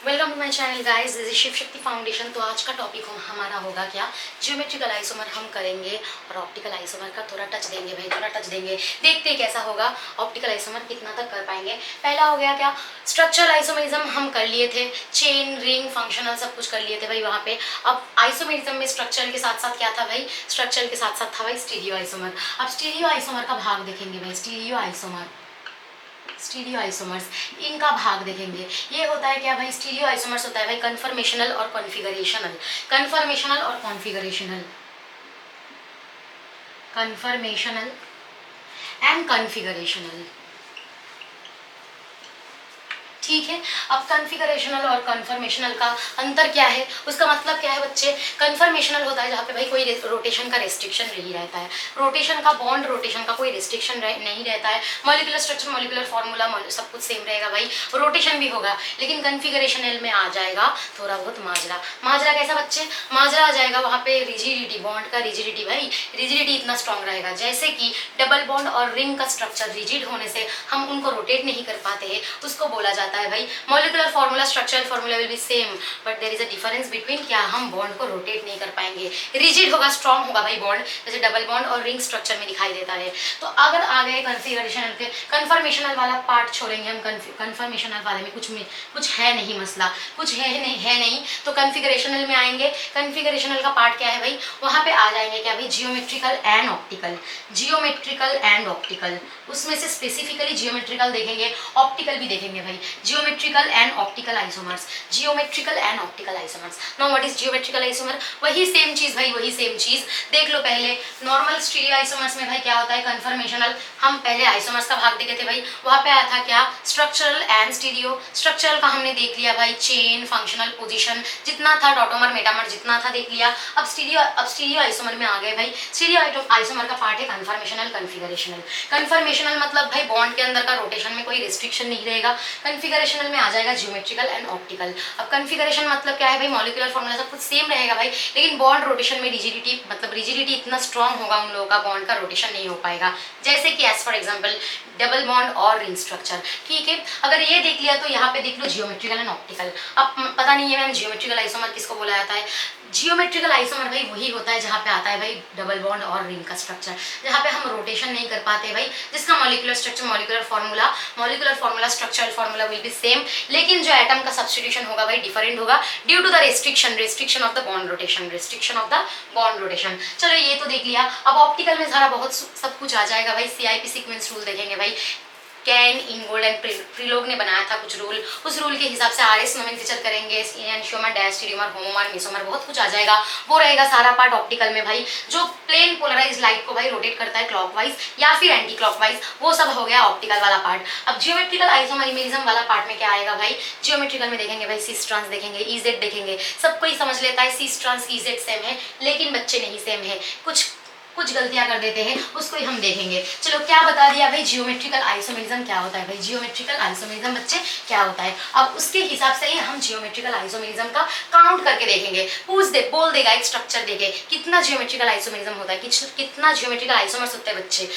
Welcome to my channel guys, this is Shiv Shakti foundation. तो आज का टॉपिक हमारा होगा क्या, ज्योमेट्रिकल आइसोमर हम करेंगे और ऑप्टिकल आइसोमर का थोड़ा टच देंगे भाई, थोड़ा टच देंगे, देखते हैं कैसा होगा, ऑप्टिकल आइसोमर कितना तक कर पाएंगे। पहला हो गया क्या, स्ट्रक्चरल आइसोमरिज्म हम कर लिए थे, चेन रिंग फंक्शनल सब कुछ कर लिए थे भाई वहाँ पे। अब आइसोमरिज्म में स्ट्रक्चर के साथ साथ क्या था भाई, स्ट्रक्चर के साथ साथ था भाई स्टीरियो आइसोमर। अब स्टीरियो आइसोमर का भाग देखेंगे भाई, स्टीरियो आइसोमर्स, इनका भाग देखेंगे। ये होता है क्या भाई, स्टीरियो आइसोमर्स होता है भाई कन्फर्मेशनल और कॉन्फिगरेशनल, कन्फर्मेशनल और कॉन्फिगरेशनल, कन्फर्मेशनल एंड कॉन्फिगरेशनल। ठीक है। अब कन्फिगरेशनल और कन्फर्मेशनल का अंतर क्या है, उसका मतलब क्या है बच्चे, कन्फर्मेशनल होता है जहाँ पे भाई कोई रोटेशन का रेस्ट्रिक्शन नहीं रहता है, रोटेशन का बॉन्ड रोटेशन का कोई रेस्ट्रिक्शन नहीं रहता है, मॉलिकुलर स्ट्रक्चर मॉलिकुलर फॉर्मूला सब कुछ सेम रहेगा भाई, रोटेशन भी होगा। लेकिन कन्फिगरेशनल में आ जाएगा थोड़ा बहुत माजरा। माजरा कैसा बच्चे, माजरा आ जाएगा वहाँ पे रिजिडिटी, बॉन्ड का रिजिडिटी भाई, रिजिडिटी इतना स्ट्रॉन्ग रहेगा जैसे कि डबल बॉन्ड और रिंग का स्ट्रक्चर रिजिड होने से हम उनको रोटेट नहीं कर पाते हैं, उसको बोला जाता है भाई molecular formula, structural formula will be same but there is a difference between, क्या हम बॉन्ड को रोटेट नहीं कर पाएंगे, रिजिड होगा, स्ट्रॉन्ग होगा भाई बॉन्ड, जैसे डबल बॉन्ड और रिंग स्ट्रक्चर में दिखाई देता है। तो अगर आ गए कन्फिगरेशनल के, कन्फर्मेशनल वाला पार्ट छोड़ेंगे हम, कन्फर्मेशनल वाले में कुछ है नहीं मसला, कुछ है नहीं, तो कन्फिगरेशनल में आएंगे। कन्फिगरेशनल का पार्ट क्या है भाई, वहां पे आ जाएंगे क्या भाई, geometrical and optical, geometrical and optical, उसमें से स्पेसिफिकली जियोमेट्रिकल देखेंगे, ऑप्टिकल भी देखेंगे भाई, geometrical and optical isomers, geometrical and optical isomers. Now what is geometrical isomer, वही सेम चीज भाई, वही सेम चीज देख लो। पहले नॉर्मल स्टीरियो आइसोमर्स में भाई क्या होता है, कन्फर्मेशनल, हम पहले आइसोमर्स का भाग देखे थे भाई, वहां पे आया था क्या, स्ट्रक्चरल एंड स्टीरियो। स्ट्रक्चरल का हमने देख लिया भाई, चेन फंक्शनल पोजिशन जितना था, टॉटोमर मेटामर जितना था देख लिया। अब स्टीरियो आइसोमर में आ गए भाई, स्टीरियो आइसोमर का पार्ट है कन्फर्मेशनल कन्फिगरेशनल। कन्फर्मेशनल मतलब भाई बॉन्ड के अंदर का रोटेशन में कोई रिस्ट्रिक्शन नहीं रहेगा, कन्फिगरेशनल में आ जाएगा जियोमेट्रिकल एंड ऑप्टिकल। अब कन्फिगरेशन मतलब क्या है भाई, मॉलिकुलर फॉर्मूला सब कुछ सेम रहेगा भाई, लेकिन बॉन्ड रोटेशन में रिजिडिटी, मतलब रिजिडिटी इतना स्ट्रॉन्ग होगा उन लोगों का, बॉन्ड का रोटेशन नहीं हो पाएगा, जैसे कि as for example double bond और रिंग स्ट्रक्चर। ठीक है, अगर ये देख लिया तो यहाँ पे देख लो जियोमेट्रिकल एंड ऑप्टिकल। अब पता नहीं है मैम जियोमेट्रिकल आइसोमर किसको बोला जाता है, जियोमेट्रिकल आइसोमर भाई वही होता है जहाँ पे आता है भाई डबल बॉन्ड और रिंग का स्ट्रक्चर, जहाँ पे हम रोटेशन नहीं कर पाते भाई, जिसका molecular structure molecular formula structural formula will be same, लेकिन जो एटम का सब्स्टिट्यूशन होगा भाई डिफरेंट होगा due to the restriction of the bond rotation, restriction of the bond rotation. चलो ये तो देख लिया। अब ऑप्टिकल में सारा बहुत सब कुछ आ जाएगा भाई, CIP सीक्वेंस रूल देखेंगे भाई, कैन इंगोल्ड एंड प्रीलोग ने बनाया था कुछ रूल, उस रूल के हिसाब से RS नोमेनक्लेचर करेंगे, एंशियोमर, डायस्टेरियोमर, होमोमर, मेसोमर, बहुत कुछ आ जाएगा, वो रहेगा सारा पार्ट ऑप्टिकल में भाई। जो प्लेन पोलराइज लाइट को भाई रोटेट करता है क्लॉकवाइज या फिर एंटी क्लॉकवाइज, वो सब हो गया ऑप्टिकल वाला पार्ट। अब जियोमेट्रिकल आइसोमरिज्म वाला पार्ट में क्या आएगा भाई, जियोमेट्रिकल में देखेंगे भाई सिस ट्रांस देखेंगे, EZ देखेंगे, सब कोई समझ लेता है सिस ट्रांस EZ सेम है, लेकिन बच्चे नहीं सेम है, कुछ गलतियां कर देते हैं, उसको ही हम देखेंगे। चलो क्या बता दिया भाई, जियोमेट्रिकल आइसोमरिज्म क्या होता है भाई, जियोमेट्रिकल आइसोमरिज्म बच्चे क्या होता है। अब उसके हिसाब से ही हम जियोमेट्रिकल आइसोमरिज्म का काउंट करके देखेंगे, बोल देगा एक स्ट्रक्चर देके कितना जियोमेट्रिकल आइसोमरिज्म होता है, कितना जियोमेट्रिकल आइसोमर्स होते हैं बच्चे।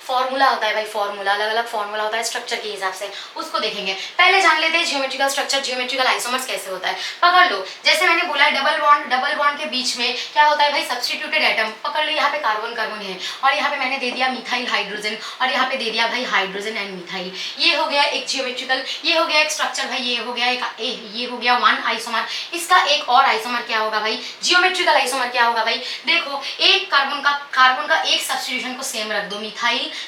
फॉर्मूला होता है भाई, फॉर्मूला अलग अलग फॉर्मूला होता है स्ट्रक्चर के हिसाब से, उसको देखेंगे। पहले जान लेते हैं जियोमेट्रिकल स्ट्रक्चर, जियोमेट्रिकल आइसोमर्स कैसे होता है। पकड़ लो, जैसे मैंने बोला है डबल बॉन्ड के बीच में क्या होता है भाई, सब्स्टिट्यूटेड एटम। पकड़ लो, यहाँ पे कार्बन है और यहाँ पे मैंने दे दिया मिथाइल हाइड्रोजन और यहाँ पे दे दिया भाई हाइड्रोजन एंड मिथाइल। ये हो गया एक जियोमेट्रिकल, ये हो गया एक स्ट्रक्चर भाई, ये हो गया वन आइसोमर। इसका एक और आइसोमर क्या होगा भाई, जियोमेट्रिकल आइसोमर क्या होगा भाई, देखो एक कार्बन का एक सब्स्टिट्यूशन को सेम रख दो,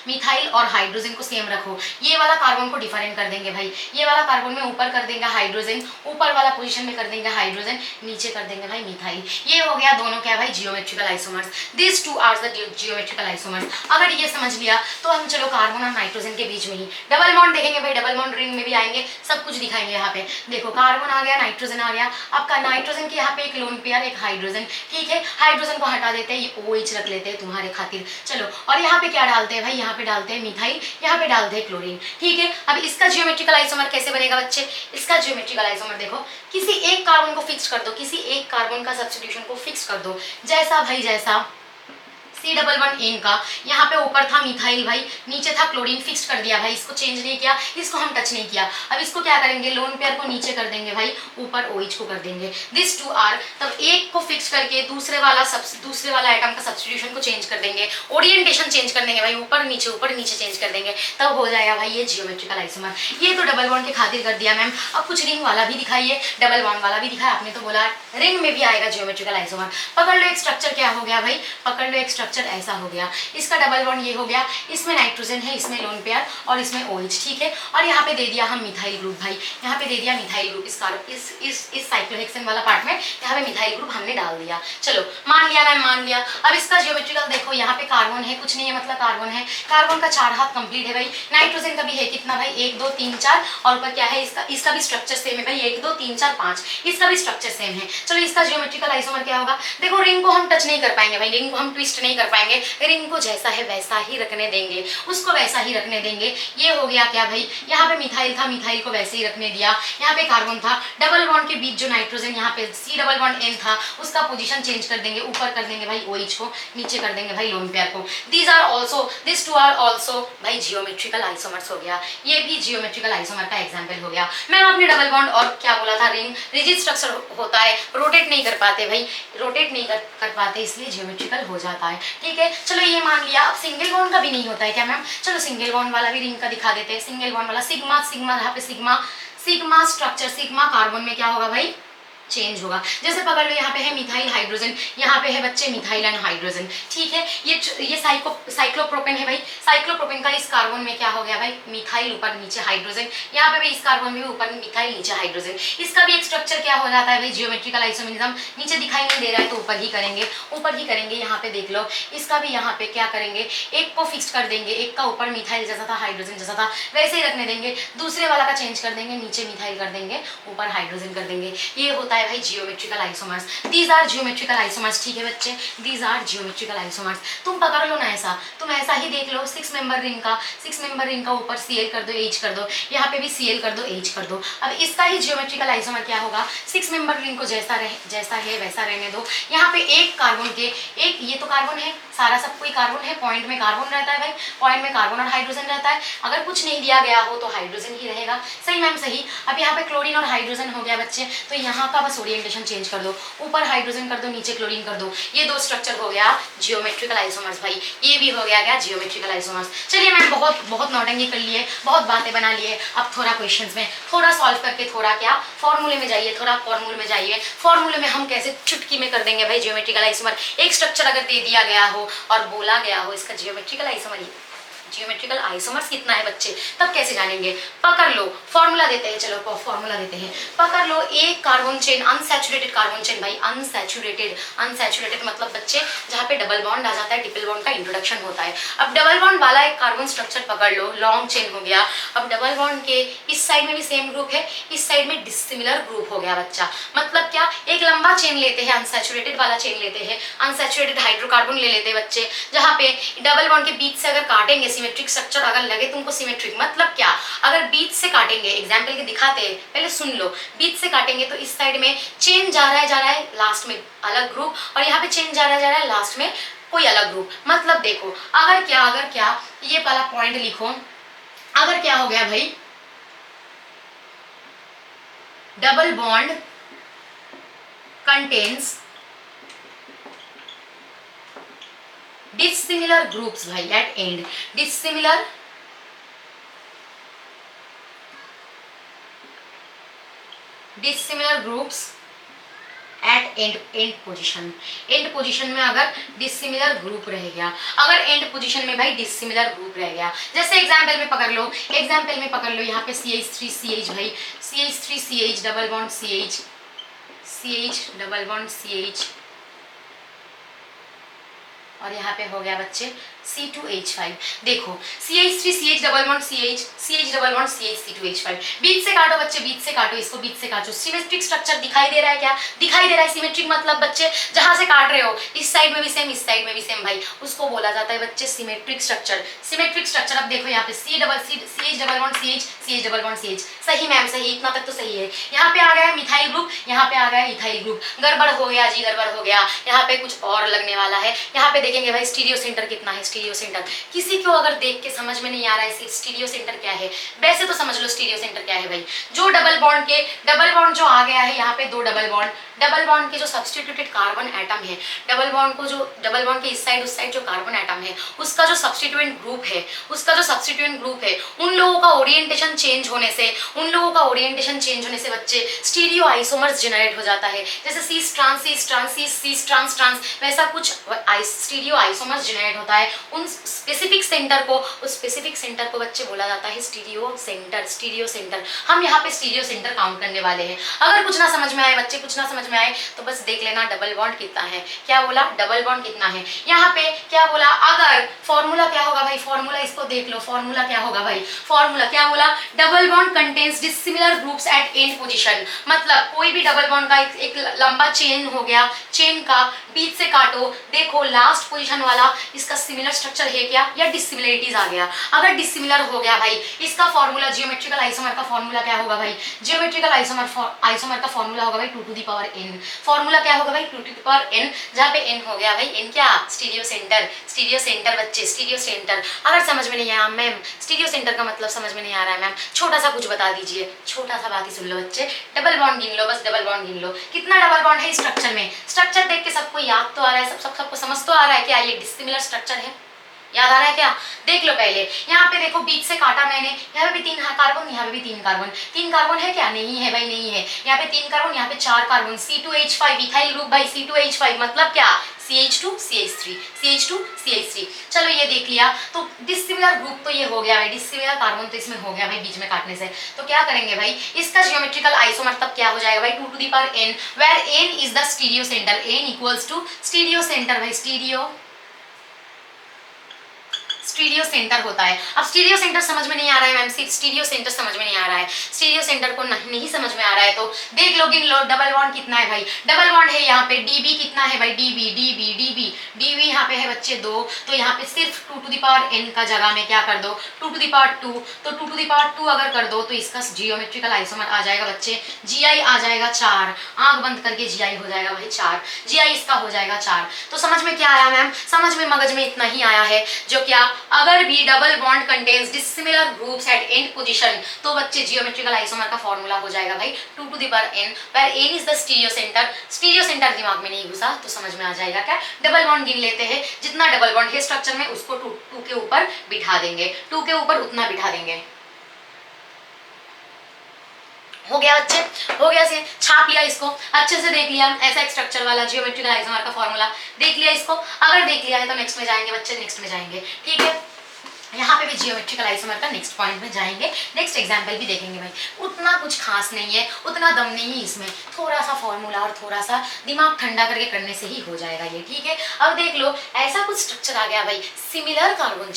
मिथाइल और हाइड्रोजन को सेम रखो, ये वाला कार्बन को डिफरेंट कर देंगे भाई, ये वाला कार्बन में ऊपर कर देंगे हाइड्रोजन, ऊपर वाला पोजीशन में कर देंगे हाइड्रोजन, नीचे कर देंगे भाई मिथाइल। ये हो गया दोनों क्या भाई, geometrical isomers. This two are the geometrical isomers. अगर ये समझ लिया तो हम चलो कार्बन और नाइट्रोजन के बीच में ही डबल बॉन्ड देखेंगे भाई, डबल बॉन्ड रिंग में भी आएंगे, सब कुछ दिखाएंगे। यहाँ पे देखो कार्बन आ गया, नाइट्रोजन आ गया, आपका नाइट्रोजन के यहाँ पे एक लोन पेयर, एक हाइड्रोजन। ठीक है, हाइड्रोजन को हटा देते हैं, ये OH रख लेते हैं तुम्हारे खातिर। चलो, और यहाँ पे क्या डालते हैं भाई, यहाँ पे डालते हैं मिथाइल, यहाँ पे डालते हैं क्लोरीन। ठीक है, अब इसका जियोमेट्रिकल आइसोमर कैसे बनेगा बच्चे, इसका जियोमेट्रिकल आइसोमर देखो, किसी एक कार्बन को फिक्स कर दो, किसी एक कार्बन का सब्स्टिट्यूशन को फिक्स कर दो, जैसा भाई जैसा C11N का, यहाँ पे ऊपर था मिथाइल भाई, नीचे था क्लोरीन, फिक्स कर दिया भाई, इसको चेंज नहीं किया, इसको हम टच नहीं किया। अब इसको क्या करेंगे, लोन पेयर को नीचे कर देंगे भाई, ऊपर OH को कर देंगे, दिस 2 आर। तब एक को फिक्स करके दूसरे वाला आइटम का सब्स्टिट्यूशन को चेंज कर देंगे, ओरिएंटेशन चेंज कर देंगे भाई, ऊपर नीचे चेंज कर देंगे, तब हो जाएगा भाई ये जियोमेट्रिकल आइसोमर। ये तो डबल बॉन्ड के खातिर कर दिया मैम। अब कुछ रिंग वाला भी दिखाइए, डबल बॉन्ड वाला भी दिखाया आपने, तो बोला रिंग में भी आएगा जियोमेट्रिकल आइसोमर। पकड़ लो एक स्ट्रक्चर क्या हो गया भाई, पकड़ लो एक स्ट्रक्चर ऐसा हो गया, इसका डबल बॉन्ड ये हो गया, इसमें नाइट्रोजन है, इसमें लोन पेयर और इसमें OH, ठीक है। और यहाँ पे दे दिया हम मिथाइल ग्रुप भाई, यहाँ पे दे दिया मिथाइल ग्रुप, इस साइक्लोहेक्सेन वाला पार्ट में यहाँ पे मिथाइल ग्रुप हमने डाल दिया। चलो मान लिया मैम, मान लिया। अब इसका जियोमेट्रिकल देखो, यहाँ पे कार्बन है, कुछ नहीं है मतलब कार्बन है, कार्बन का 4 हाथ कंप्लीट है भाई। नाइट्रोजन का भी है कितना भाई, 1 2 3 4, और ऊपर क्या है इसका भी स्ट्रक्चर सेम है भाई, 1 2 3 4 5, इसका भी स्ट्रक्चर सेम है। चलो इसका जियोमेट्रिकल आइसोमर क्या होगा, देखो रिंग को हम टच नहीं कर पाएंगे भाई, रिंग को हम ट्विस्ट नहीं कर पाएंगे, रिंग को जैसा है वैसा ही रखने देंगे, उसको वैसा ही रखने देंगे। ये हो गया क्या भाई, यहाँ पे मिथाइल था, मिथाइल को वैसे ही रखने दिया, यहाँ पे कार्बन था, डबल बॉन्ड के बीच जो नाइट्रोजन यहाँ पे C11N था, उसका पोजीशन चेंज कर देंगे, ऊपर कर देंगे भाई OH को, नीचे कर देंगे भाई लोन पेयर को। दिस टू आर ऑल्सो भाई जियोमेट्रिकल आइसोमर्स हो गया, ये भी जियोमेट्रिकल आइसोमर का एग्जाम्पल हो गया। मैम आपने डबल बॉन्ड और क्या बोला था, रिंग रिजिड स्ट्रक्चर होता है, रोटेट नहीं कर पाते भाई, रोटेट नहीं कर पाते, इसलिए जियोमेट्रिकल हो जाता है, ठीक है। चलो ये मान लिया। अब सिंगल बॉन्ड का भी नहीं होता है क्या मैम, चलो सिंगल बॉन्ड वाला भी रिंग का दिखा देते हैं। सिंगल बॉन्ड वाला सिग्मा, यहाँ पे सिग्मा स्ट्रक्चर, सिग्मा कार्बन में क्या होगा भाई, चेंज होगा। जैसे पकड़ लो यहाँ पे है मिथाइल हाइड्रोजन, यहाँ पे है बच्चे मिथाइल एंड हाइड्रोजन, ठीक है। ये साइक्लोप्रोपेन है भाई, साइक्लोप्रोपेन का इस कार्बन में क्या हो गया भाई, मिथाइल ऊपर नीचे हाइड्रोजन, यहाँ पे भी इस कार्बन में भी ऊपर मिथाइल नीचे हाइड्रोजन, इसका भी एक स्ट्रक्चर क्या हो जाता है भाई, जियोमेट्रिकल आइसोमेरिज्म। नीचे दिखाई नहीं दे रहा है तो ऊपर ही करेंगे, ऊपर ही करेंगे। यहाँ पे देख लो, इसका भी यहाँ पे क्या करेंगे, एक को फिक्स कर देंगे, एक का ऊपर मिथाइल जैसा था, हाइड्रोजन जैसा था, वैसे ही रखने देंगे, दूसरे वाला का चेंज कर देंगे, नीचे मिथाइल कर देंगे, ऊपर हाइड्रोजन कर देंगे। ये होता है भाई geometrical isomers. These are geometrical isomers, ठीक है बच्चे, दीज आर जियोमेट्रिकल आइसोमर्स। तुम पकड़ लो ना ऐसा, तुम ऐसा ही देख लो, 6 मेंबर रिंग का ऊपर Cl कर दो, H कर दो, यहाँ पे भी Cl कर दो, H कर दो। अब इसका ही जियोमेट्रिकल आइसोमर क्या होगा, 6 मेंबर रिंग को जैसा है वैसा रहने दो। यहाँ पे एक कार्बन के एक, ये तो कार्बन है, सारा सब कोई कार्बन है, पॉइंट में कार्बन रहता है भाई, पॉइंट में कार्बन और हाइड्रोजन रहता है। अगर कुछ नहीं दिया गया हो तो हाइड्रोजन ही रहेगा, सही मैम सही। अब यहाँ पे क्लोरीन और हाइड्रोजन हो गया बच्चे, तो यहाँ का बस ओरिएंटेशन चेंज कर दो, ऊपर हाइड्रोजन कर दो, नीचे क्लोरीन कर दो। ये 2 स्ट्रक्चर हो गया जियोमेट्रिकल आइसोमर्स भाई, ये भी हो गया क्या जियोमेट्रिकल आइसोमर्स। चलिए मैम बहुत नौटंकी कर लिए, बहुत बातें बना लिए। अब थोड़ा क्वेश्चंस में थोड़ा सॉल्व करके थोड़ा क्या फॉर्मूले में जाइए, थोड़ा फॉर्मूले में जाइए। फॉर्मूले में हम कैसे चुटकी में कर देंगे भाई जियोमेट्रिकल आइसोमर। एक स्ट्रक्चर अगर दे दिया गया हो और बोला गया हो इसका जियोमेट्रिकल आइसोमर्स कितना है बच्चे, तब कैसे जानेंगे। पकड़ लो, फॉर्मूला देते हैं, चलो फॉर्मूला देते हैं। पकड़ लो, एक carbon chain, unsaturated carbon chain भाई, अनसैचुरेटेड मतलब बच्चे जहाँ पे डबल बॉन्ड आ जाता है, ट्रिपल बॉन्ड का इंट्रोडक्शन होता है। अब डबल बॉन्ड वाला एक कार्बन स्ट्रक्चर पकड़ लो, लॉन्ग चेन हो गया। अब डबल बॉन्ड के इस साइड में भी सेम ग्रुप है, इस साइड में डिसिमिलर ग्रुप हो गया बच्चा। मतलब क्या, एक लंबा चेन लेते हैं, अनसैचुरेटेड वाला चेन लेते हैं, अनसैचुरेटेड हाइड्रोकार्बन ले लेते हैं बच्चे, जहाँ पे डबल बॉन्ड के बीच से अगर काटेंगे, सिमेट्रिक स्ट्रक्चर अगर लगे तुमको सिमेट्रिक, मतलब क्या, अगर बीच से काटेंगे, एग्जाम्पल के दिखाते हैं, पहले सुन लो। बीच से काटेंगे तो इस साइड में चेन जा रहा है, लास्ट में अलग ग्रुप, और यहाँ पे चेन जा रहा है, लास्ट में कोई अलग ग्रुप। मतलब देखो, अगर क्या ये वाला पॉइंट लिखो, अगर क्या हो गया भाई, double bond contains dissimilar groups भाई at end, dissimilar groups at end position में अगर डिसिमिलर ग्रुप रह गया, अगर एंड पोजीशन में भाई डिसिमिलर ग्रुप रह गया, जैसे एग्जांपल में पकड़ लो, यहाँ पे CH3CH भाई, CH3CH double bond CH double bond CH, और यहाँ पे हो गया बच्चे C2H5। देखो CH3 CH double bond CH CH double bond CH C2H5। बीच से काटो बच्चे, बीच से काटो इसको, बीच से काटो। सिमेट्रिक स्ट्रक्चर दिखाई दे रहा है क्या? दिखाई दे रहा है। सिमेट्रिक मतलब बच्चे जहां से काट रहे हो इस साइड में भी सेम, इस साइड में भी सेम भाई, उसको बोला जाता है बच्चे सिमेट्रिक स्ट्रक्चर। सिमेट्रिक स्ट्रक्चर अब देखो यहाँ पे CH double bond CH double bond CH। सही मैम सही, इतना तक तो सही है। यहाँ पे आ गया मिथाइल ग्रुप, यहाँ पे आ गया इथाइल ग्रुप। गड़बड़ हो गया जी, गड़बड़ हो गया। यहाँ पे कुछ और लगने वाला है। यहाँ पे देखेंगे भाई स्टीरियो सेंटर कितना है। स्टीरियो सेंटर किसी को अगर देख के समझ में नहीं आ रहा है स्टीरियो सेंटर क्या है, वैसे तो समझ लो स्टीरियो सेंटर क्या है भाई। जो डबल बॉन्ड जो आ गया है यहाँ पे, दो डबल बॉन्ड के जो सब्स्टिट्यूटेड कार्बन एटम है, डबल बॉन्ड के इस साइड उस साइड जो कार्बन एटम है, उसका जो सब्स्टिट्यूएंट ग्रुप है, उन लोगों का ओरिएंटेशन चेंज होने से बच्चे स्टीरियो आइसोमर्स जनरेट हो जाता है। जैसे सी ट्रांस वैसा कुछ स्टीरियो आइसोमर्स जनरेट होता है। उस स्पेसिफिक सेंटर को बच्चे बोला जाता है स्टीरियो सेंटर। हम यहाँ पे स्टीरियो सेंटर काउंट करने वाले हैं। अगर कुछ ना समझ में आए बच्चे, कुछ ना समझ में आए तो बस देख लेना डबल बॉन्ड कितना है। क्या बोला? डबल बॉन्ड कितना है। यहाँ पे क्या बोला? अगर फॉर्मूला क्या होगा भाई, फॉर्मूला इसको देख लो, फॉर्मूला क्या होगा भाई, फॉर्मूला क्या बोला? Double bond contains dissimilar groups eight and position. मतलब कोई भी डबल बॉन्ड का एक लंबा चेन हो गया, चेन का बीच से काटो, देखो लास्ट पोजीशन वाला इसका सिमिलर स्ट्रक्चर है क्या या डिसिमिलरिटीज आ गया। अगर डिसिमिलर हो गया भाई, इसका फॉर्मूला जियोमेट्रिकल आइसोमर का फॉर्मूला क्या होगा भाई? जियोमेट्रिकल आइसोमर का फॉर्मूला होगा भाई 2 to the power n। Formula क्या होगा भाई? 2 to the power n, जहाँ पे n हो गया भाई, n क्या? स्टीरियो सेंटर बच्चे, स्टीरियो सेंटर। अगर समझ में नहीं आया मैम स्टीरियो सेंटर का मतलब समझ में नहीं आ रहा है मैम, छोटा सा कुछ बता दीजिए, छोटा सा बात ही सुन लो बच्चे। डबल बॉन्ड गिन लो, बस डबल बॉन्ड गिन लो। कितना डबल बॉन्ड है स्ट्रक्चर में? स्ट्रक्चर देख के सबको याद तो आ रहा है, सबको समझ तो आ रहा है क्या ये डिसिमिलर स्ट्रक्चर है? याद आ रहा है क्या? देख लो पहले यहाँ पे देखो, बीच से काटा मैंने, यहाँ पे भी 3 कार्बन, यहाँ पे भी 3 कार्बन। 3 कार्बन है क्या? नहीं है भाई, नहीं है। यहाँ पे 3 कार्बन, यहाँ पे 4 कार्बन। C2H5 इथाइल ग्रुप भाई, C2H5 मतलब क्या? CH2 CH3। चलो ये देख लिया। तो डिसिमिलर ग्रुप तो ये हो गया भाई, डिसिमिलर कार्बन तो इसमें हो गया भाई बीच में काटने से। तो क्या करेंगे भाई, इसका जियोमेट्रिकल आइसोमर तब क्या हो जाएगा भाई? 2 to the power n, where n is the stereo centre. n equals to stereo centre भाई, स्टीरियो सेंटर होता है। अब स्टीरियो सेंटर समझ में नहीं आ रहा है मैम, स्टीरियो सेंटर समझ में नहीं आ रहा है, स्टीरियो सेंटर को नहीं समझ में आ रहा है तो देख लो, गिन लो। डबल बॉन्ड कितना है भाई? डबल बॉन्ड है यहाँ पे DB कितना है भाई? DB यहाँ पे है बच्चे 2, तो यहाँ पे सिर्फ 2 to the power n का जगह में क्या कर दो? 2 to the power 2। तो 2 to the power 2 अगर कर दो तो इसका जियोमेट्रिकल आइसोमर आ जाएगा बच्चे, GI आ जाएगा 4। आंख बंद करके GI हो जाएगा भाई 4, GI इसका हो जाएगा 4। तो समझ में क्या आया मैम? समझ में मगज में इतना ही आया है, जो क्या अगर भी double bond contains dissimilar groups eight and position, तो बच्चे जियोमेट्रिकल आइसोमर का फॉर्मूला हो जाएगा भाई 2 to the power n, where n is the stereo centre. Stereo centre दिमाग में नहीं घुसा तो समझ में आ जाएगा क्या? डबल बॉन्ड गिन लेते हैं, जितना डबल बॉन्ड है स्ट्रक्चर में उसको 2 के ऊपर बिठा देंगे, 2 के ऊपर उतना बिठा देंगे। हो गया बच्चे, हो गया से छाप लिया इसको, अच्छे से देख लिया। ऐसा एक स्ट्रक्चर वाला जियोमेट्रिकल आइसोमर का फॉर्मूला देख लिया इसको। अगर देख लिया है तो नेक्स्ट में जाएंगे बच्चे, नेक्स्ट में जाएंगे, ठीक है। यहाँ पे भी जियोमेट्रिकल आइसोमर का नेक्स्ट पॉइंट में जाएंगे, नेक्स्ट एग्जाम्पल भी देखेंगे भाई। उतना कुछ खास नहीं है, उतना दम नहीं है इसमें, थोड़ा सा फॉर्मूला और थोड़ा सा दिमाग ठंडा करके करने से ही हो जाएगा ये, ठीक है। अब देख लो, ऐसा कुछ स्ट्रक्चर आ गया भाई, सिमिलर कार्बन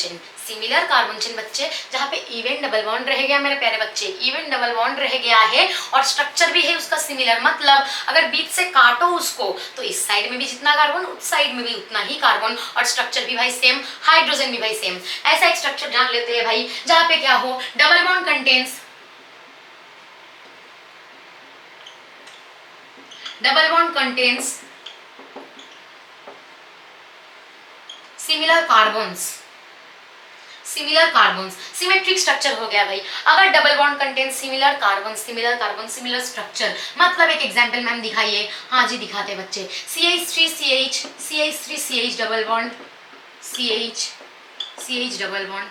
चेन बच्चे, जहाँ पे इवन डबल बॉन्ड रह गया मेरे प्यारे बच्चे, इवन डबल बॉन्ड रह गया है और स्ट्रक्चर भी है उसका सिमिलर। मतलब अगर बीच से काटो उसको तो इस साइड में भी जितना कार्बन, उस साइड में भी उतना ही कार्बन, और स्ट्रक्चर भी भाई सेम, हाइड्रोजन भी भाई सेम। ऐसा एक स्ट्रक्चर जान लेते हैं भाई, जहाँ पे क्या हो, double bond contains similar carbons, symmetric structure हो गया भाई। अगर double bond contain similar carbon similar structure, मतलब एक एग्जांपल मैम दिखाइए। हाँ जी दिखाते बच्चे, CH3 CH double bond CH double bond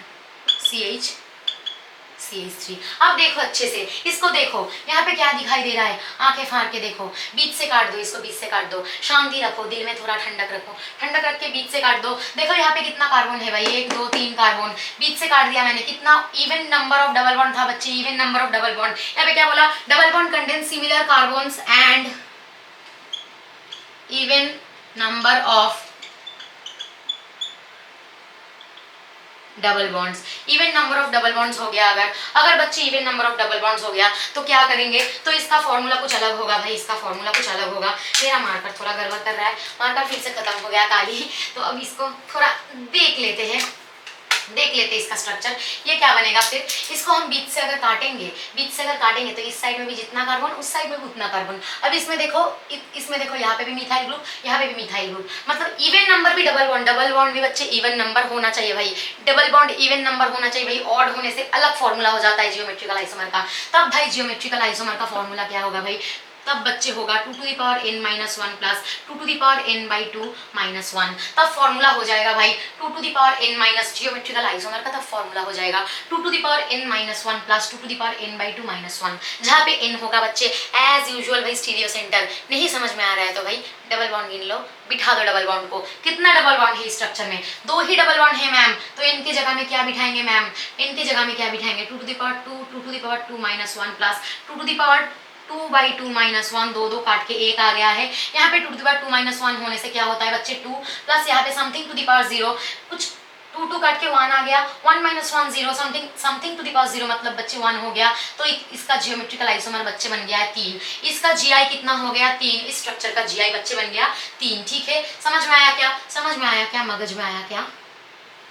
CH3। अब देखो अच्छे से, इसको देखो, यहाँ पे क्या दिखाई दे रहा है, आंखें फाड़ के देखो, बीच से काट दो इसको, बीच से काट दो, शांति रखो, दिल में थोड़ा ठंडक रखो, ठंडक रख के बीच से काट दो। देखो यहाँ पे कितना कार्बन है भाई, 1 2 3 कार्बन, बीच से काट दिया मैंने। कितना even number of double bond था बच्चे, even number of double bond. यहाँ पे क्या बोला, double bond contain similar carbons and even number of double bonds, even number of double bonds हो गया। अगर बच्चे even number of double bonds हो गया तो क्या करेंगे, तो इसका फॉर्मूला कुछ अलग होगा भाई, इसका फॉर्मूला कुछ अलग होगा। मेरा मार्कर थोड़ा गड़बड़ कर रहा है, मार्कर फिर से खत्म हो गया काली, तो अब इसको थोड़ा देख लेते हैं इसका स्ट्रक्चर। ये क्या बनेगा, फिर इसको हम बीच से अगर काटेंगे, तो इस साइड में भी जितना कार्बन उस साइड में भी उतना कार्बन। अब इसमें देखो यहाँ पे भी मिथाइल ग्रुप, यहाँ पे भी मिथाइल ग्रुप, मतलब इवन नंबर भी डबल बॉन्ड भी बच्चे इवन नंबर होना चाहिए भाई, डबल बॉन्ड इवन नंबर होना चाहिए भाई। ऑड होने से अलग फॉर्मूला हो जाता है जियोमेट्रिकल आइसोमर का। तब भाई जियोमेट्रिकल आइसोमर का फॉर्मूला क्या होगा भाई, तब बच्चे होगा 2 to the power n minus 1 plus 2 to the power n by 2 minus 1। तब फॉर्मूला हो जाएगा भाई 2 to the power n minus geometrical isomer का, तब फॉर्मूला हो जाएगा 2 to the power n minus 1 plus 2 to the power n by 2 minus 1, जहाँ पे n होगा बच्चे एज यूजुअल भाई स्टीरियो सेंटर। नहीं समझ में आ रहा है तो भाई डबल बॉन्ड गिन लो, बिठा दो डबल बॉन्ड को। कितना डबल बॉन्ड है इस स्ट्रक्चर में, 2 ही डबल बॉन्ड है मैम, तो इनकी जगह में क्या बिठाएंगे मैम, इनकी जगह में क्या बिठाएंगे 2 to the power 2 minus 1 plus 2 to the power 2 by 2 minus 1, दो काट के एक आ गया है। यहाँ पे 2 to the power 2 minus 1 होने से क्या होता है बच्चे 2 प्लस यहाँ पे समथिंग टू द पावर 0, कुछ 2 काट के 1 आ गया, 1 minus 1 0, something to the power 0 मतलब बच्चे 1 हो गया। तो इसका जियोमेट्रिकल आइसोमर बच्चे बन गया है 3। इसका जीआई कितना हो गया 3, इस स्ट्रक्चर का जीआई बच्चे बन गया 3। ठीक है, समझ में आया क्या, मगज में आया क्या,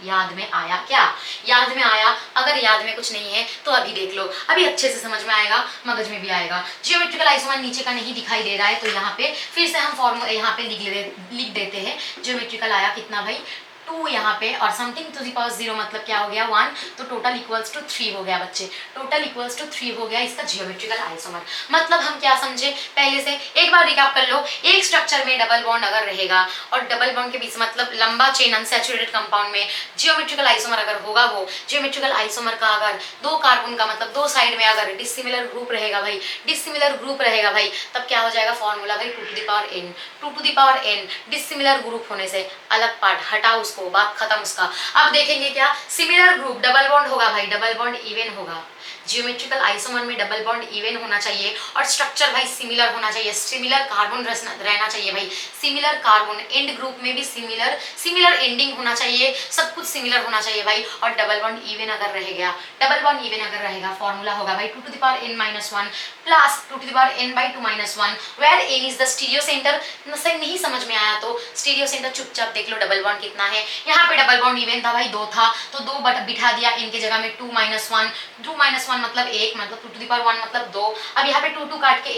याद में आया क्या, याद में आया। अगर याद में कुछ नहीं है तो अभी देख लो, अभी अच्छे से समझ में आएगा, मगज में भी आएगा। जियोमेट्रिकल आइसोमर नीचे का नहीं दिखाई दे रहा है, तो यहाँ पे फिर से हम फॉर्मूला यहाँ पे लिख देते हैं। जियोमेट्रिकल आया कितना भाई 2 यहाँ पे, और समथिंग टू द पावर 0 मतलब क्या हो गया 1, तो टोटल इक्वल्स टू 3 हो गया बच्चे, टोटल इक्वल्स टू 3 हो गया इसका जियोमेट्रिकल आइसोमर। मतलब हम क्या समझे, पहले से एक बार रिकैप कर लो। एक स्ट्रक्चर में डबल बॉन्ड अगर रहेगा और डबल बॉन्ड के बीच मतलब लंबा चेन अनसैचुरेटेड कंपाउंड में जियोमेट्रिकल आइसोमर अगर होगा, वो जियोमेट्रिकल आइसोमर का अगर 2 कार्बन का मतलब 2 साइड में अगर डिसिमिलर ग्रुप रहेगा भाई, तब क्या हो जाएगा फॉर्मूला भाई 2 to the power n, dissimilar group होने से अलग पार्ट हटाओ, उसको बात खत्म उसका। अब देखेंगे क्या, सिमिलर ग्रुप डबल बॉन्ड होगा भाई, डबल बॉन्ड इवन होगा। जियोमेट्रिकल आइसोमर में डबल बॉन्ड इवन होना चाहिए और स्ट्रक्चर भाई सिमिलर होना चाहिए, सिमिलर कार्बन रहना चाहिए भाई, सिमिलर कार्बन, एंड ग्रुप में भी सिमिलर एंडिंग होना चाहिए, सब कुछ सिमिलर होना चाहिए भाई। और डबल बॉन्ड इवन अगर रहेगा, फॉर्मूला होगा भाई 2 to the power n minus 1 plus 2 to the power n by 2 minus 1, where n is the stereo center। सही नहीं समझ में आया तो स्टीरियो सेंटर चुपचाप देख लो डबल बॉन्ड कितना है। यहाँ पे डबल बॉन्ड इवन था भाई 2 था, तो 2 बिठा दिया, इनके जगह में 2 minus 1 मतलब 1, मतलब 2 to the power 1 मतलब 2। अब यहाँ पे 2 काट के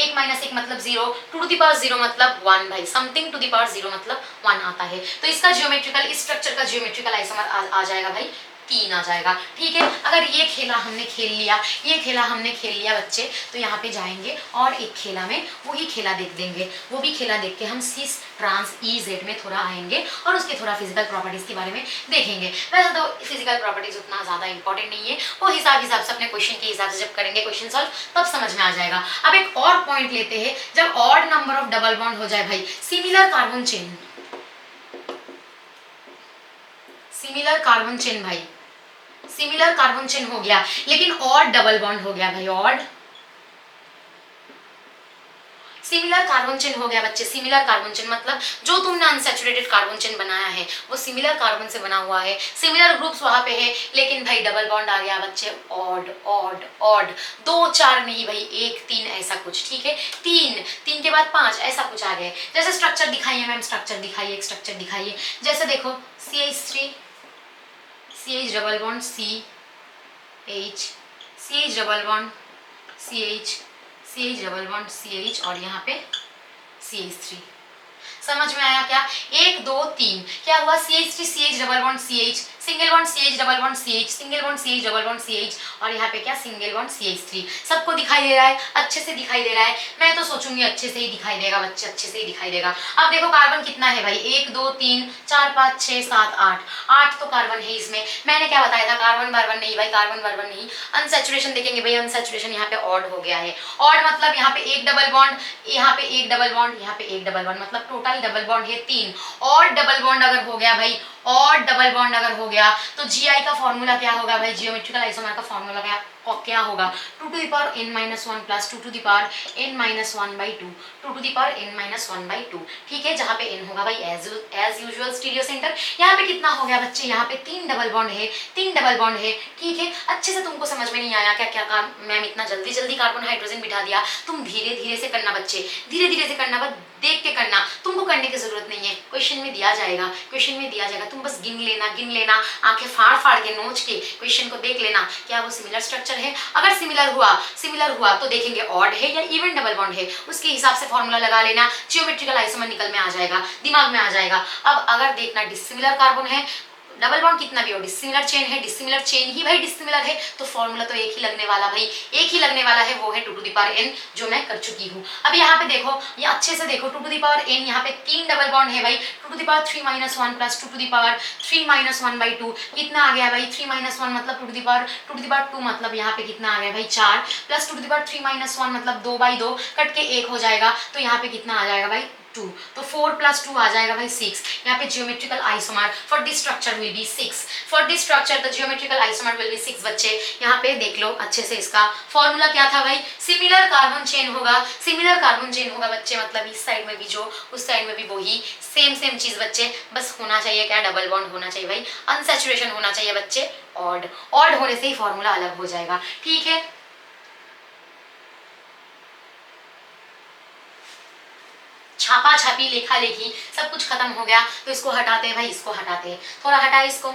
1 minus 1 मतलब 0, 2 to the power 0 मतलब 1 भाई, समथिंग टू द पावर 0 मतलब 1 आता है। तो इसका जियोमेट्रिकल, इस स्ट्रक्चर का जियोमेट्रिकल आइसोमर आ जाएगा भाई 3 आ जाएगा। ठीक है, अगर ये खेला हमने खेल लिया बच्चे, तो यहाँ पे जाएंगे और एक खेला में वही खेला देख देंगे। वो भी खेला देख के हम सिस ट्रांस EZ में थोड़ा आएंगे और उसके थोड़ा फिजिकल प्रॉपर्टीज के बारे में देखेंगे। वैसे तो फिजिकल प्रॉपर्टीज उतना ज़्यादा इंपॉर्टेंट नहीं है, वो हिसाब से अपने क्वेश्चन के हिसाब से जब करेंगे क्वेश्चन सॉल्व तब समझ में आ जाएगा। अब एक और पॉइंट लेते हैं, जब odd number of double bond हो जाए भाई, सिमिलर कार्बन चेन हो गया, लेकिन ऑड डबल बॉन्ड हो गया भाई, ऑड सिमिलर कार्बन चेन हो गया बच्चे। सिमिलर कार्बन चेन मतलब जो तुमने अनसैचुरेटेड कार्बन चेन बनाया है वो सिमिलर कार्बन से बना हुआ है, सिमिलर ग्रुप्स वहां पे है, लेकिन भाई डबल बॉन्ड आ गया बच्चे ऑड 2 4 नहीं भाई 1 3 ऐसा कुछ। ठीक है, 3 के बाद 5 ऐसा कुछ आ गया। जैसे स्ट्रक्चर दिखाइए मैम, स्ट्रक्चर दिखाइए। जैसे देखो CH3 CH double bond CH double bond CH double bond CH और यहाँ पे CH3। समझ में आया क्या, 1 2 3 क्या हुआ, CH3 CH double bond CH, single bond CH double bond CH, single bond CH double bond CH, और यहाँ पे क्या सिंगल बॉन्ड CH3। सबको दिखाई दे रहा है, अच्छे से दिखाई दे रहा है। मैं तो सोचूंगी अच्छे से ही दिखाई देगा बच्चे, अच्छे से ही दिखाई देगा। अब देखो कार्बन कितना है भाई, 1 2 3 4 5 6 7 8 तो कार्बन है इसमें। मैंने क्या बताया था, कार्बन बार्बन नहीं भाई, कार्बन बार्बन नहीं। अनसैचुरेशन देखेंगे भाई, अनसैचुरेशन यहाँ पे ऑड हो गया है। ऑड मतलब यहाँ पे एक डबल बॉन्ड, यहाँ पे एक डबल बॉन्ड, यहाँ पे एक डबल बॉन्ड, मतलब टोटल डबल बॉन्ड है 3। और डबल बॉन्ड अगर हो गया भाई, तो GI का फॉर्मूला क्या होगा भाई, जियोमेट्रिकल आइसोमर का फॉर्मूला क्या, क्या होगा 2 to the power n minus 1 plus 2 to the power n minus 1 by 2, 2 to the power n minus 1 by 2, ठीक है, जहाँ पे n होगा भाई एज यूजुअल स्टीरियो सेंटर। यहाँ पे कितना हो गया बच्चे, यहाँ पे 3 डबल बॉन्ड है, 3 डबल बॉन्ड है, ठीक है। अच्छे से तुमको समझ में नहीं आया क्या क्या मैम इतना जल्दी जल्दी कार्बन हाइड्रोजन बिठा दिया, तुम धीरे धीरे से करना बच्चे, धीरे धीरे से करना, बस देख के करना, तुमको करने की जरूरत नहीं है, क्वेश्चन में दिया जाएगा, क्वेश्चन में दिया जाएगा, तुम बस गिन लेना, आंखें फाड़ फाड़ के नोच के क्वेश्चन को देख लेना, क्या वो सिमिलर स्ट्रक्चर है। अगर सिमिलर हुआ तो देखेंगे ऑड है या इवन डबल बॉन्ड है, उसके हिसाब से फॉर्मूला लगा लेना, जियोमेट्रिकल आइसोमर निकल में आ जाएगा, दिमाग में आ जाएगा। अब अगर देखना डिसिमिलर कार्बन है, डबल बॉन्ड कितना भी हो, डिसिमिलर चेन है, डिसिमिलर चेन ही भाई डिसिमिलर है, तो फॉर्मूला तो एक ही लगने वाला भाई, एक ही लगने वाला है, वो है 2 to the power n, जो मैं कर चुकी हूँ। अब यहाँ पे देखो, ये अच्छे से देखो, 2 to the power n, यहाँ पे 3 डबल बॉन्ड है भाई, 2 to the power 3 minus 1 plus 2 to the power 3 minus 1 by 2, कितना आ गया भाई 3 minus 1 मतलब 2 to the power 2 मतलब यहाँ पे कितना आ गया भाई 4 plus 2 to the power 3 minus 1 मतलब 2 by 2 कट के 1 हो जाएगा, तो यहाँ पे कितना आ जाएगा भाई 2, तो 4 plus 2 आ जाएगा भाई 6। यहाँ पे geometrical isomer for this structure will be 6, for this structure the geometrical isomer will be 6 बच्चे। यहाँ पे देख लो अच्छे से, इसका फॉर्मूला क्या था भाई, सिमिलर कार्बन चेन होगा, सिमिलर कार्बन चेन होगा बच्चे, मतलब इस साइड में भी जो उस साइड में भी वही सेम चीज बच्चे, बस होना चाहिए क्या, डबल बॉन्ड होना चाहिए भाई, अनसैचुरेशन होना चाहिए बच्चे, ऑड होने से ही फॉर्मूला अलग हो जाएगा, ठीक है। छापा छापी लेखा लेखी सब कुछ खत्म हो गया, तो इसको हटाते हैं भाई, इसको हटाते हैं, थोड़ा हटाए इसको,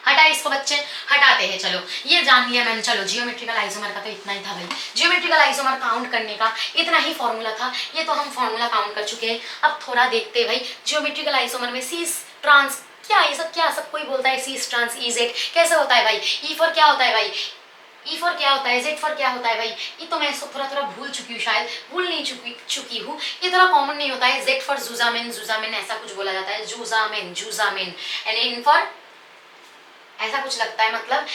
हटाए इसको बच्चे, हटाते हैं। चलो ये जान लिया मैंने, चलो जियोमेट्रिकल आइसोमर का तो इतना ही था भाई, जियोमेट्रिकल आइसोमर काउंट करने का इतना ही फॉर्मूला था, ये तो हम फॉर्मूला काउंट कर चुके हैं। अब थोड़ा देखते हैं भाई जियोमेट्रिकल आइसोमर में सीस ट्रांस क्या, ये सब कोई बोलता है सीस ट्रांस इजेड कैसे होता है भाई, ई फॉर क्या होता है भाई, ई फॉर क्या होता है, जेड फॉर क्या होता है भाई, ये तो मैं इसको थोड़ा भूल चुकी हूँ, शायद भूल नहीं चुकी हूँ, ये थोड़ा कॉमन नहीं होता है। जेड फॉर जुजामिन ऐसा कुछ बोला जाता है, जुजामिन एंड इन फॉर ऐसा कुछ लगता है, मतलब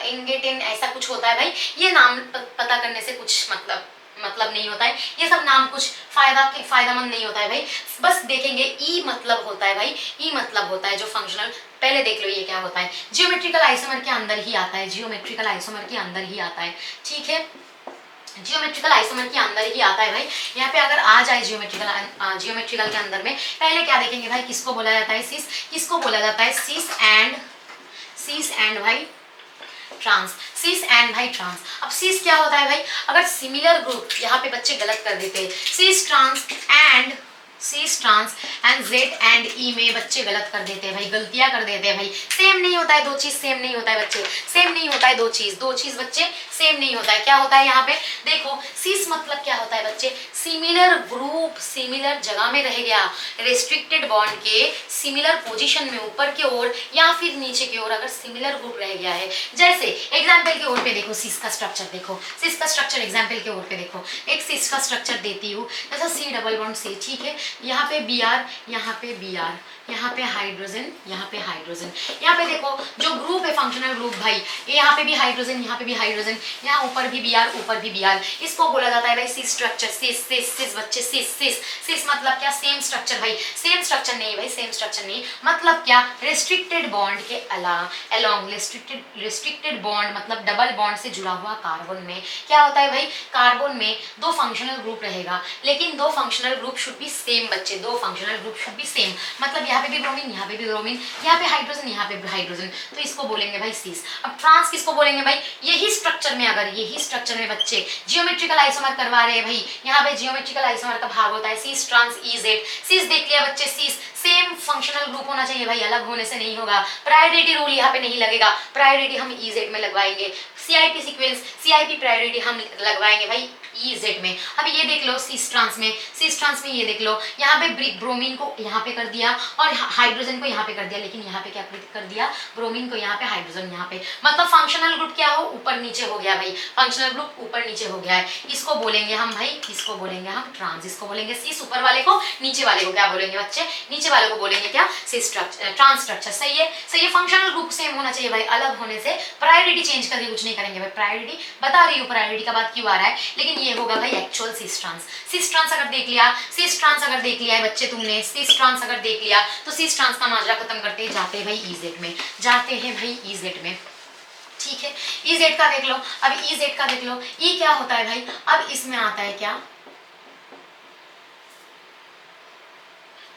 इंगेटिन ऐसा कुछ होता है भाई, ये नाम पता करने से कुछ मतलब नहीं होता है, ये सब नाम कुछ फायदामंद नहीं होता है भाई, बस देखेंगे ई मतलब होता है भाई, ई मतलब होता है जो फंक्शनल, पहले देख लो ये क्या होता है, जियोमेट्रिकल आइसोमर के अंदर ही आता है, जियोमेट्रिकल आइसोमर के अंदर ही आता है, ठीक है, जियोमेट्रिकल आइसोमर के अंदर ही आता है भाई। यहाँ पे अगर आ जाए जियोमेट्रिकल के अंदर में, पहले क्या देखेंगे भाई, किसको बोला जाता है सिस, किसको बोला जाता है सिस एंड भाई ट्रांस, सिस एंड भाई ट्रांस। अब सिस क्या होता है भाई, अगर सिमिलर ग्रुप, यहाँ पे बच्चे गलत कर देते हैं, cis trans and Z and E में बच्चे गलत कर देते हैं भाई, गलतियां कर देते हैं भाई, सेम नहीं होता है, दो चीज सेम नहीं होता है बच्चे, सेम नहीं होता है दो चीज बच्चे सेम नहीं होता है। क्या होता है यहाँ पे देखो, सिस मतलब क्या होता है बच्चे, सिमिलर ग्रुप सिमिलर जगह में रह गया, रेस्ट्रिक्टेड बॉन्ड के सिमिलर पोजीशन में ऊपर की ओर या फिर नीचे की ओर अगर सिमिलर ग्रुप रह गया है, जैसे एग्जाम्पल के ओर पे देखो, सिस का स्ट्रक्चर देखो, सिस का स्ट्रक्चर एग्जाम्पल के ओर पे देखो, एक सिस का स्ट्रक्चर देती हूँ, जैसा सी डबल बॉन्ड सी, ठीक है, यहाँ पे बी आर, यहाँ पे बी आर, यहाँ पे हाइड्रोजन, यहाँ पे हाइड्रोजन, यहाँ पे देखो जो ग्रुप है फंक्शनल ग्रुप भाई, यहाँ पे भी हाइड्रोजन, यहाँ पे भी हाइड्रोजन, यहाँ ऊपर भी बी आर, ऊपर भी बी आर, इसको बोला जाता है भाई सिस स्ट्रक्चर, सिस बच्चे, सिस मतलब क्या, सेम स्ट्रक्चर भाई, सेम स्ट्रक्चर नहीं भाई, सेम स्ट्रक्चर नहीं, मतलब क्या, रेस्ट्रिक्टेड बॉन्ड के अलोंग, रेस्ट्रिक्टेड बॉन्ड मतलब डबल बॉन्ड से जुड़ा हुआ कार्बन में क्या होता है भाई, कार्बन में दो फंक्शनल ग्रुप रहेगा, लेकिन दो functional group should be same बच्चे, दो functional group should be same, मतलब यहाँ पे भी ब्रोमीन, यहाँ पे भी ब्रोमीन, यहाँ पे हाइड्रोजन, यहाँ पे भी हाइड्रोजन, तो इसको बोलेंगे भाई सिस। अब ट्रांस किसको बोलेंगे भाई, यही स्ट्रक्चर में, अगर यही स्ट्रक्चर में बच्चे जियोमेट्रिकल आइसोमर करवा रहे हैं भाई, यहाँ पे जियोमेट्रिकल आइसोमर का भाग होता है सिस ट्रांस इजेड, सिस देख लिया बच्चे, सिस सेम फंक्शनल ग्रुप होना चाहिए भाई, अलग होने से नहीं होगा, प्रायोरिटी रूल यहाँ पे नहीं लगेगा, प्रायोरिटी हम इजेड में लगवाएंगे, सीआईपी सीक्वेंस, सीआईपी प्रायोरिटी हम लगवाएंगे भाई इजेड में। अब ये देख लो सिस ट्रांस में ये देख लो, यहाँ पे ब्रोमीन को यहाँ पे कर दिया और हाइड्रोजन को यहाँ पे कर दिया, लेकिन यहाँ पे क्या कर दिया, ब्रोमीन को यहाँ पे, हाइड्रोजन यहाँ पे, मतलब फंक्शनल ग्रुप क्या हो, ऊपर नीचे हो गया भाई, फंक्शनल ग्रुप ऊपर नीचे हो गया है, इसको बोलेंगे हम भाई, इसको बोलेंगे हम ट्रांस, इसको बोलेंगे सिस, ऊपर वाले को, नीचे वाले को क्या बोलेंगे बच्चे, नीचे वाले को बोलेंगे क्या, सिस स्ट्रक्चर, ट्रांस स्ट्रक्चर, सही है, फंक्शनल ग्रुप सेम होना चाहिए भाई, अलग होने से प्रायोरिटी चेंज करके कुछ नहीं करेंगे भाई, प्रायोरिटी बता रही हूँ, प्रायोरिटी का बात क्यों आ रहा है, लेकिन ये होगा भाई actual cis trans. Cis trans अगर देख लिया, सिस ट्रांस अगर देख लिया है बच्चे तुमने, सिस ट्रांस अगर देख लिया तो सिस ट्रांस का माजरा खत्म करते हैं, जाते हैं भाई ईजेड में, जाते हैं भाई ईजेड में। ठीक है, ईजेड का देख लो, अब ईजेड का देख लो, ई क्या होता है भाई, अब इसमें आता है क्या,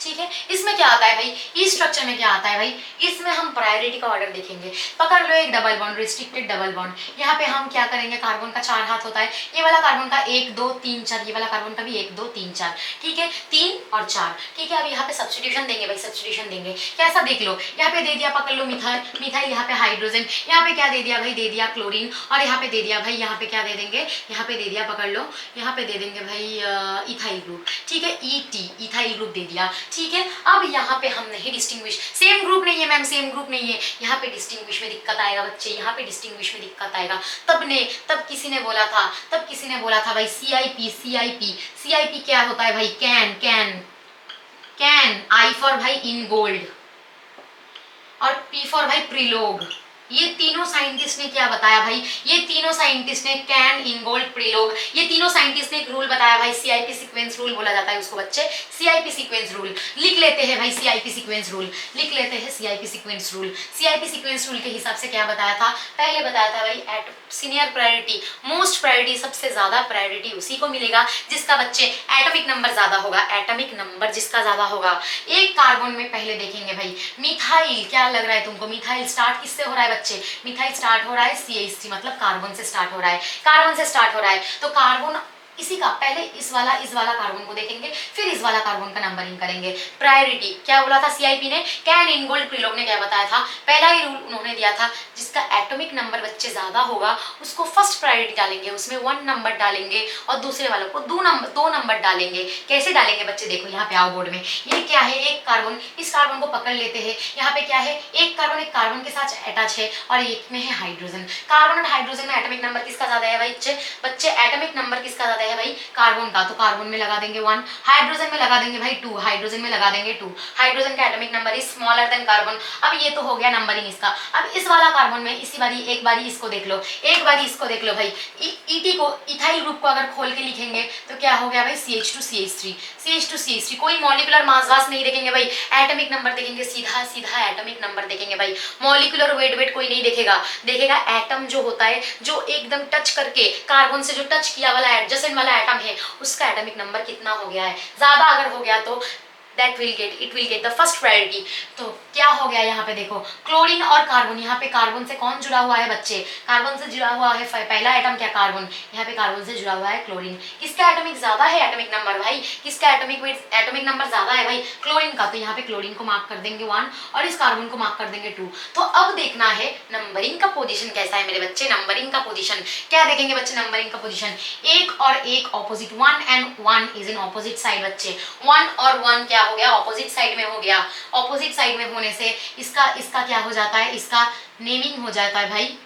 ठीक है, इसमें क्या आता है भाई, इस स्ट्रक्चर में क्या आता है भाई, इसमें हम प्रायोरिटी का ऑर्डर देखेंगे। पकड़ लो एक double bond, restricted double bond, यहाँ पे हम क्या करेंगे, कार्बन का 4 हाथ होता है, ये वाला कार्बन का 1 2 3 4, ये वाला कार्बन का भी 1 2 3 4, ठीक है, 3 और 4, ठीक है। अब यहाँ पे सब्स्टिट्यूशन देंगे भाई, सब्स्टिट्यूशन देंगे, कैसा देख लो, यहाँ पे दे दिया, पकड़ लो मिथाइल, मिथाइल यहाँ पे हाइड्रोजन, यहाँ पे क्या दे दिया भाई, दे दिया क्लोरीन, और यहाँ पे दे दिया भाई, यहाँ पे क्या दे देंगे, यहाँ पे दे दिया, पकड़ लो, यहाँ पे दे देंगे भाई इथाइल ग्रुप, ठीक है, ईटी इथाइल ग्रुप दे दिया, ठीक है। अब यहाँ पे हम नहीं डिस्टिंग्विश, सेम ग्रुप नहीं है मैम, सेम ग्रुप नहीं है, यहाँ पे डिस्टिंग्विश में दिक्कत आएगा बच्चे, यहाँ पे डिस्टिंग्विश में दिक्कत आएगा। तब किसी ने बोला था, तब किसी ने बोला था भाई CIP, CIP, CIP क्या होता है भाई, can, can, can, I for भाई इन गोल्ड, और P फॉर भाई प्रीलोग। ये तीनों साइंटिस्ट ने क्या बताया भाई, ये तीनों साइंटिस्ट ने कैन, इनगोल्ड, प्रीलोग, ये तीनों साइंटिस्ट ने एक रूल बताया भाई, CIP सीक्वेंस रूल बोला जाता है उसको बच्चे, CIP सीक्वेंस रूल लिख लेते हैं भाई, CIP सीक्वेंस रूल लिख लेते हैं, CIP sequence rule. CIP sequence rule के हिसाब से क्या बताया था, पहले बताया था भाई at senior priority, most priority, सबसे ज्यादा प्रायोरिटी उसी को मिलेगा जिसका बच्चे एटॉमिक नंबर ज्यादा होगा, एटॉमिक नंबर जिसका ज्यादा होगा। एक कार्बन में पहले देखेंगे भाई, मिथाइल, क्या लग रहा है तुमको, मिथाइल स्टार्ट किससे हो रहा है बच्चे, मिथाइल स्टार्ट हो रहा है CH3, मतलब कार्बन से स्टार्ट हो रहा है, कार्बन से स्टार्ट हो रहा है, तो कार्बन इसी का पहले इस वाला कार्बन को देखेंगे, फिर इस वाला कार्बन का नंबरिंग करेंगे। प्रायोरिटी क्या बोला था CIP ने, कैन, इनगोल्ड, प्रीलोग ने क्या बताया था, पहला ही रूल उन्होंने दिया था, जिसका एटॉमिक नंबर बच्चे ज्यादा होगा उसको फर्स्ट प्रायोरिटी डालेंगे, उसमें 1 नंबर डालेंगे, और दूसरे वालों को 2 नंबर डालेंगे। कैसे डालेंगे बच्चे, देखो यहाँ पे आओ बोर्ड में, ये क्या है, एक कार्बन, इस कार्बन को पकड़ लेते हैं, यहाँ पे क्या है, एक कार्बन के साथ अटैच है, और एक में है हाइड्रोजन, कार्बन और हाइड्रोजन में एटॉमिक नंबर किसका ज्यादा है भाई बच्चे, एटॉमिक नंबर किसका ज्यादा है भाई, कार्बन का, तो कार्बन में लगा देंगे 1, हाइड्रोजन में लगा देंगे भाई 2, हाइड्रोजन में लगा देंगे 2, हाइड्रोजन का atomic number is smaller than carbon. अब ये तो हो गया नंबरिंग इसका। अब इस वाला कार्बन में इसी बारी एक बारी इसको देख लो, एक बारी इसको देख लो भाई, ईटी को, इथाइल ग्रुप को अगर खोल के लिखेंगे तो क्या हो गया भाई, CH2CH3, CH2CH3, कोई मॉलिक्यूलर मास वास नहीं देखेंगे भाई, एटॉमिक नंबर देखेंगे, सीधा सीधा एटॉमिक नंबर देखेंगे भाई, मॉलिक्यूलर वेट कोई नहीं देखेगा, देखेगा एटम जो होता है, जो एकदम टच करके कार्बन से जो टच किया वाला एडजेसेंट वाला एटम है, उसका एटॉमिक नंबर कितना हो गया है, ज्यादा अगर हो गया तो it will get the first priority। तो क्या हो गया यहाँ पे देखो, क्लोरीन और कार्बन, यहाँ पे कार्बन से कौन जुड़ा हुआ है बच्चे, कार्बन से जुड़ा हुआ है पहला एटम क्या, कार्बन, यहाँ पे कार्बन से जुड़ा हुआ है क्लोरीन, किसका एटॉमिक ज्यादा है, एटॉमिक नंबर भाई, किसका एटॉमिक नंबर ज्यादा है भाई, क्लोरीन का, तो यहाँ पे क्लोरीन को मार्क कर देंगे 1 और इस कार्बन को मार्क कर देंगे 2। तो अब देखना है नंबरिंग का पोजीशन कैसा है मेरे बच्चे, नंबरिंग का पोजीशन क्या देखेंगे बच्चे, नंबरिंग का पोजीशन, एक और एक opposite, 1 and 1 is in opposite side बच्चे, 1 और 1 क्या हो गया, ऑपोजिट साइड में हो गया, ऑपोजिट साइड में होने से इसका क्या हो जाता है, इसका नेमिंग हो जाता है भाई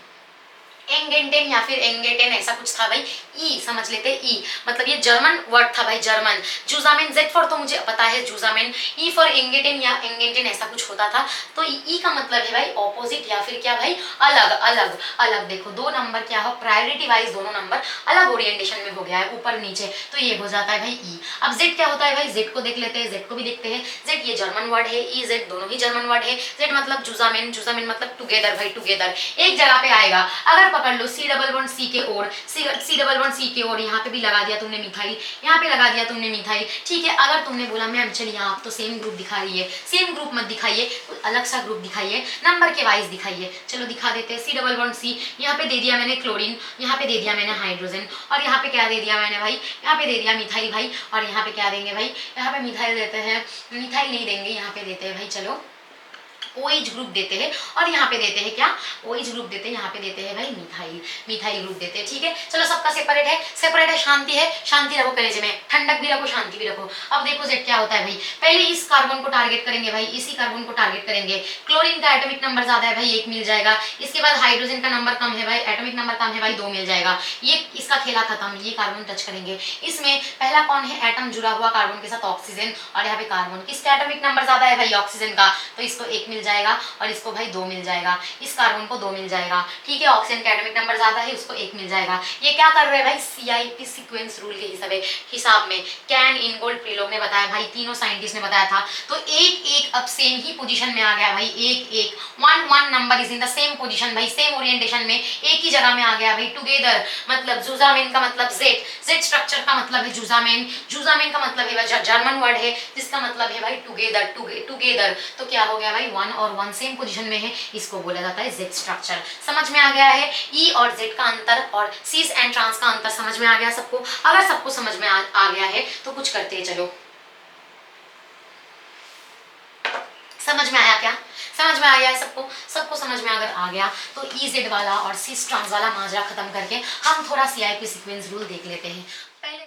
एंगेंटेन या फिर एंगेटेन, ऐसा कुछ था भाई, ई समझ लेते, ई मतलब ये जर्मन वर्ड था भाई, जर्मन। जूजामेन, जेड फॉर तो मुझे पता है जूजामेन, ई फॉर एंगेटेन या एंगेंटेन ऐसा कुछ होता था, तो ई का मतलब है भाई ऑपोजिट या फिर क्या भाई, अलग अलग अलग। देखो 2 नंबर क्या हो, प्रायोरिटी वाइज दोनों नंबर अलग ओरिएंटेशन में हो गया है, ऊपर नीचे, तो ये हो जाता है भाई ई। अब जेड क्या होता है भाई, जेड को देख लेते हैं, जेड को भी देखते हैं, जेड ये जर्मन वर्ड है, ई जेड दोनों ही जर्मन वर्ड है, जेड मतलब जूजामेन, जूजामेन मतलब टुगेदर भाई, टुगेदर एक जगह पे आएगा। अगर पकड़ लो C के ओर, C के ओर, यहाँ पे भी लगा दिया तुमने मिथाइल, यहाँ पे लगा दिया तुमने मिथाइल, ठीक है। अगर तुमने बोला मैम चलिए आप तो सेम ग्रुप दिखा रही है, सेम ग्रुप मत दिखाइए, अलग सा ग्रुप दिखाइए, नंबर के वाइज दिखाइए, चलो दिखा देते हैं। C, यहाँ पे दे दिया मैंने क्लोरीन, यहाँ पे दे दिया मैंने हाइड्रोजन, और यहाँ पे क्या दे दिया मैंने भाई, यहाँ पे दे दिया मिथाइल भाई, और यहाँ पे क्या देंगे भाई, यहाँ पे मिथाइल देते हैं, मिथाइल नहीं देंगे, यहाँ पे देते हैं भाई चलो OH ग्रुप देते हैं, और यहाँ पे देते हैं क्या, OH ग्रुप देते हैं, यहाँ पे देते हैं भाई मिथाइल ग्रुप देते हैं, ठीक है। चलो सबका सेपरेट है, शांति है, शांति रखो कलेजे में, ठंडक भी रखो, शांति भी रखो। अब देखो जेड क्या होता है भाई, पहले इस कार्बन को टारगेट करेंगे भाई, इसी कार्बन को टारगेट करेंगे, क्लोरीन का एटॉमिक नंबर ज्यादा है भाई, 1 मिल जाएगा, इसके बाद हाइड्रोजन का नंबर कम है भाई, एटॉमिक नंबर कम है भाई, 2 मिल जाएगा, ये इसका खेला खत्म, ये कार्बन टच करेंगे, इसमें पहला कौन है, एटम जुड़ा हुआ कार्बन के साथ ऑक्सीजन, और यहाँ पे कार्बन, किसका एटॉमिक नंबर ज्यादा है भाई, ऑक्सीजन का, तो इसको 1 मिल जाएगा और इसको भाई 2 मिल जाएगा, इस कार्बन को 2 मिल जाएगा, ठीक है। ऑक्सीजन का एटॉमिक नंबर ज्यादा है, उसको 1 मिल जाएगा। ये क्या कर रहे हैं भाई, CIP सीक्वेंस रूल के हिसाब में कैन, इनगोल्ड, प्रीलोग ने बताया भाई, तीनों साइंटिस्ट ने बताया था। तो एक एक अब सेम ही पोजीशन में आ गया भाई, एक एक one number is in the same position भाई, सेम ओरिएंटेशन में एक ही जगह में आ गया भाई। टुगेदर मतलब जुजामेन का मतलब जेड स्ट्रक्चर का मतलब है जुजामेन, जुजामेन का मतलब है जर्मन वर्ड है जिसका मतलब है भाई टुगेदर, टुगेदर। तो क्या हो गया भाई, 1 और 1 सेम पोजीशन में है, इसको बोला जाता है जेड स्ट्रक्चर। समझ में आ गया है ई और जेड का अंतर और सीस एंड ट्रांस का अंतर समझ में आ गया सबको। अगर सबको समझ में आ गया है तो कुछ करते हैं, चलो समझ में आया क्या, समझ में आ गया है सबको, सबको समझ में अगर आ गया तो ई जेड वाला और सीस ट्रांस वाला माजरा खत्म करके हम थोड़ा CIP सीक्वेंस रूल देख लेते हैं। पहले